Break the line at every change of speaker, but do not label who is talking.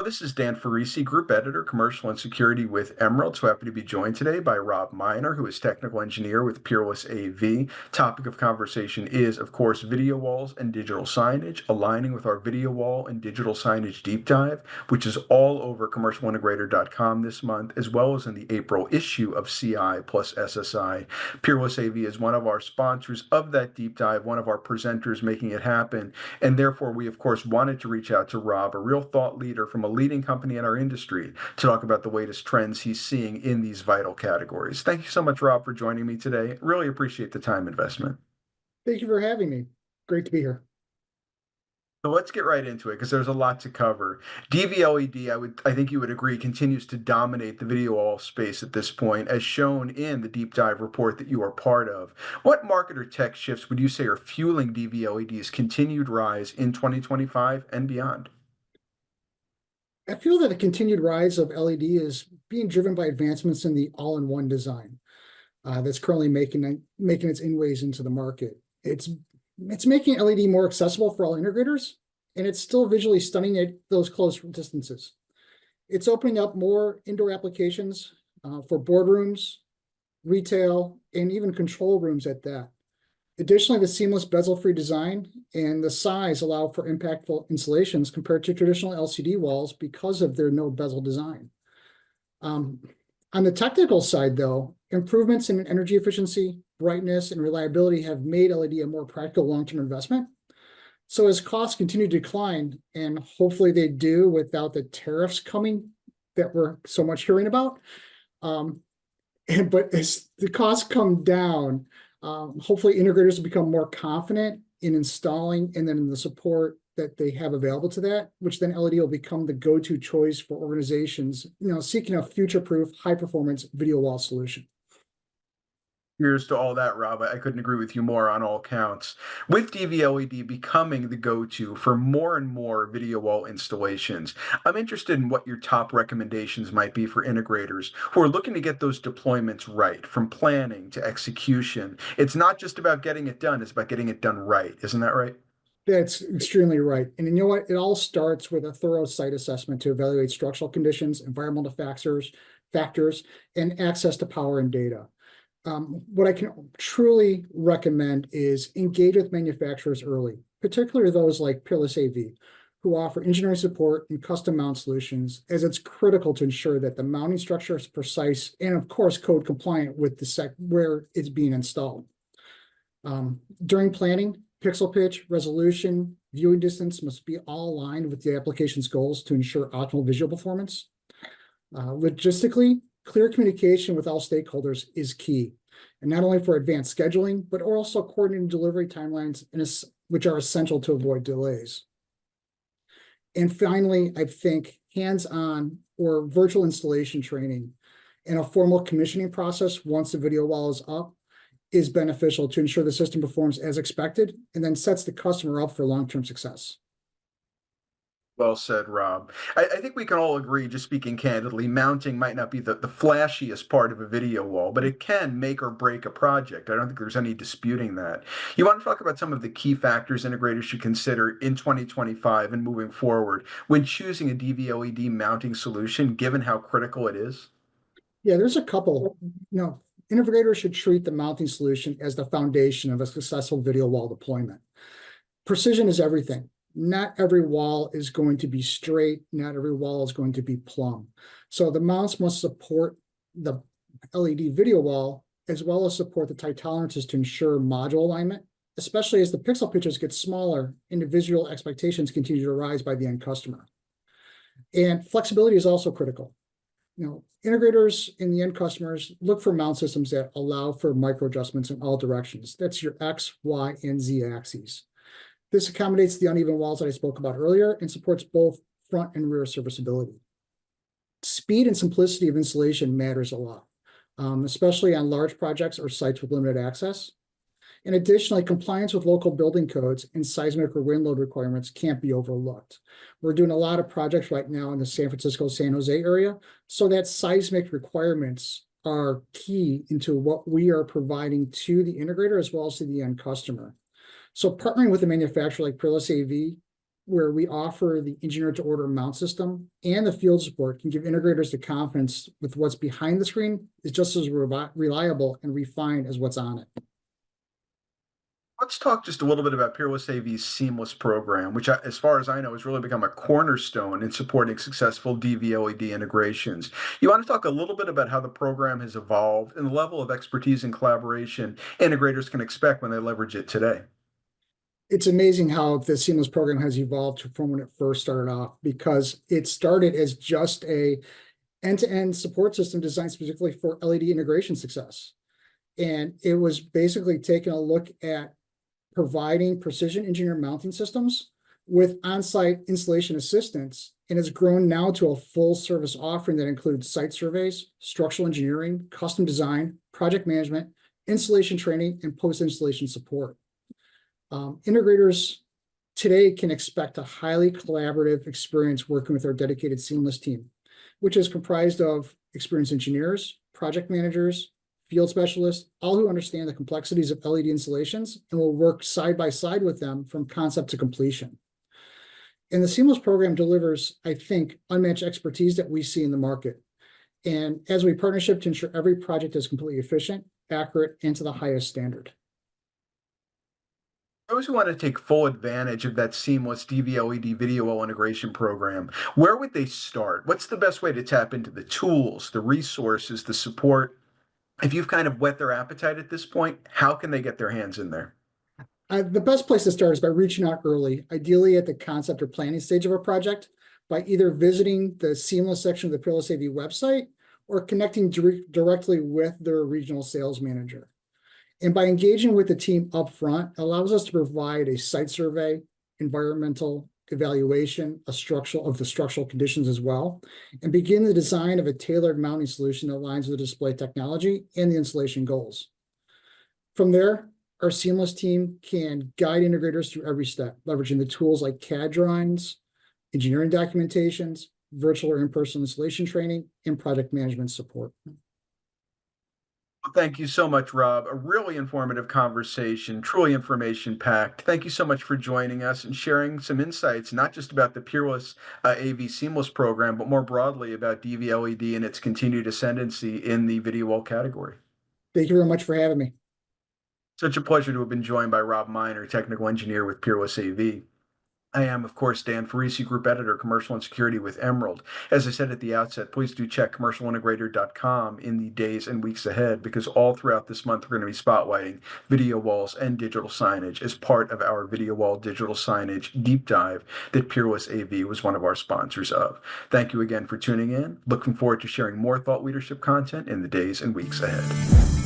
Hello, this is Dan Farisi, Group Editor, Commercial and Security with Emerald. So happy to be joined today by Rob Meiner, who is Technical Engineer with Peerless-AV. Topic of conversation is, of course, video walls and digital signage, aligning with our video wall and digital signage deep dive, which is all over commercialintegrator.com this month, as well as in the April issue of CI plus SSI. Peerless-AV is one of our sponsors of that deep dive, one of our presenters making it happen. And therefore, we, of course, wanted to reach out to Rob, a real thought leader from a leading company in our industry, to talk about the latest trends he's seeing in these vital categories. Thank you so much, Rob, for joining me today. Really appreciate the time investment.
Thank you for having me. Great to be here.
So let's get right into it because there's a lot to cover. DVLED, I think you would agree, continues to dominate the video wall space at this point, as shown in the deep dive report that you are part of. What market or tech shifts would you say are fueling DVLED's continued rise in 2025 and beyond?
I feel that the continued rise of LED is being driven by advancements in the all-in-one design that's currently making its inways into the market. It's making LED more accessible for all integrators, and it's still visually stunning at those close distances. It's opening up more indoor applications for boardrooms, retail, and even control rooms at that. Additionally, the seamless bezel-free design and the size allow for impactful installations compared to traditional LCD walls because of their no bezel design. On the technical side, though, improvements in energy efficiency, brightness, and reliability have made LED a more practical long-term investment. So as costs continue to decline, and hopefully they do without the tariffs coming that we're so much hearing about, but as the costs come down, hopefully integrators will become more confident in installing and then in the support that they have available to that, which then LED will become the go-to choice for organizations, seeking a future-proof, high-performance video wall solution.
Here's to all that, Rob. I couldn't agree with you more on all counts. With DVLED becoming the go-to for more and more video wall installations, I'm interested in what your top recommendations might be for integrators who are looking to get those deployments right, from planning to execution. It's not just about getting it done, it's about getting it done right. Isn't that right?
That's extremely right. And you know what? It all starts with a thorough site assessment to evaluate structural conditions, environmental factors, and access to power and data. What I can truly recommend is engage with manufacturers early, particularly those like Peerless-AV, who offer engineering support and custom mount solutions, as it's critical to ensure that the mounting structure is precise and, of course, code compliant with the where it's being installed. During planning, pixel pitch, resolution, viewing distance must be all aligned with the application's goals to ensure optimal visual performance. Logistically, clear communication with all stakeholders is key, and not only for advanced scheduling, but also coordinating delivery timelines, which are essential to avoid delays. And finally, I think hands-on or virtual installation training and a formal commissioning process once the video wall is up is beneficial to ensure the system performs as expected and then sets the customer up for long-term success.
Well said, Rob. I think we can all agree, just speaking candidly, mounting might not be the flashiest part of a video wall, but it can make or break a project. I don't think there's any disputing that. You want to talk about some of the key factors integrators should consider in 2025 and moving forward when choosing a DVLED mounting solution, given how critical it is?
Yeah, there's a couple. Integrators should treat the mounting solution as the foundation of a successful video wall deployment. Precision is everything. Not every wall is going to be straight. Not every wall is going to be plumb. So the mounts must support the LED video wall as well as support the tight tolerances to ensure module alignment, especially as the pixel pitches get smaller and the visual expectations continue to rise by the end customer. And flexibility is also critical. Integrators and the end customers look for mount systems that allow for micro adjustments in all directions. That's your X, Y, and Z axes. This accommodates the uneven walls that I spoke about earlier and supports both front and rear serviceability. Speed and simplicity of installation matters a lot, especially on large projects or sites with limited access. And additionally, compliance with local building codes and seismic or wind load requirements can't be overlooked. We're doing a lot of projects right now in the San Francisco, San Jose area, so that seismic requirements are key into what we are providing to the integrator as well as to the end customer. So partnering with a manufacturer like Peerless-AV where we offer the engineer-to-order mount system and the field support can give integrators the confidence with what's behind the screen is just as reliable and refined as what's on it.
Let's talk just a little bit about Peerless-AV's seamless program, which, as far as I know, has really become a cornerstone in supporting successful DVLED integrations. You want to talk a little bit about how the program has evolved and the level of expertise and collaboration integrators can expect when they leverage it today?
It's amazing how the seamless program has evolved from when it first started off, because it started as just a end-to-end support system designed specifically for LED integration success. And it was basically taking a look at providing precision engineered mounting systems with on-site installation assistance, and has grown now to a full service offering that includes site surveys, structural engineering, custom design, project management, installation training, and post-installation support. Integrators today can expect a highly collaborative experience working with our dedicated seamless team, which is comprised of experienced engineers, project managers, field specialists, all who understand the complexities of LED installations and will work side by side with them from concept to completion. And the seamless program delivers, I think, unmatched expertise that we see in the market. And as we partnership to ensure every project is completely efficient, accurate, and to the highest standard.
Those who want to take full advantage of that seamless DVLED video wall integration program, where would they start? What's the best way to tap into the tools, the resources, the support? If you've kind of whet their appetite at this point, how can they get their hands in there?
The best place to start is by reaching out early, ideally at the concept or planning stage of a project, by either visiting the seamless section of the Peerless-AV website or connecting directly with their regional sales manager. And by engaging with the team upfront, allows us to provide a site survey, environmental evaluation, of the structural conditions as well, and begin the design of a tailored mounting solution that aligns with the display technology and the installation goals. From there, our seamless team can guide integrators through every step, leveraging the tools like CAD drawings, engineering documentations, virtual or in-person installation training, and project management support.
Well, thank you so much, Rob. A really informative conversation, truly information packed. Thank you so much for joining us and sharing some insights, not just about the Peerless AV Seamless program, but more broadly about DVLED and its continued ascendancy in the video wall category.
Thank you very much for having me.
Such a pleasure to have been joined by Rob Meiner, technical engineer with Peerless AV. I am, of course, Dan Farisi, Group Editor, Commercial and Security with Emerald. As I said at the outset, please do check commercialintegrator.com in the days and weeks ahead, because all throughout this month, we're going to be spotlighting video walls and digital signage as part of our video wall digital signage deep dive that Peerless AV was one of our sponsors of. Thank you again for tuning in. Looking forward to sharing more thought leadership content in the days and weeks ahead.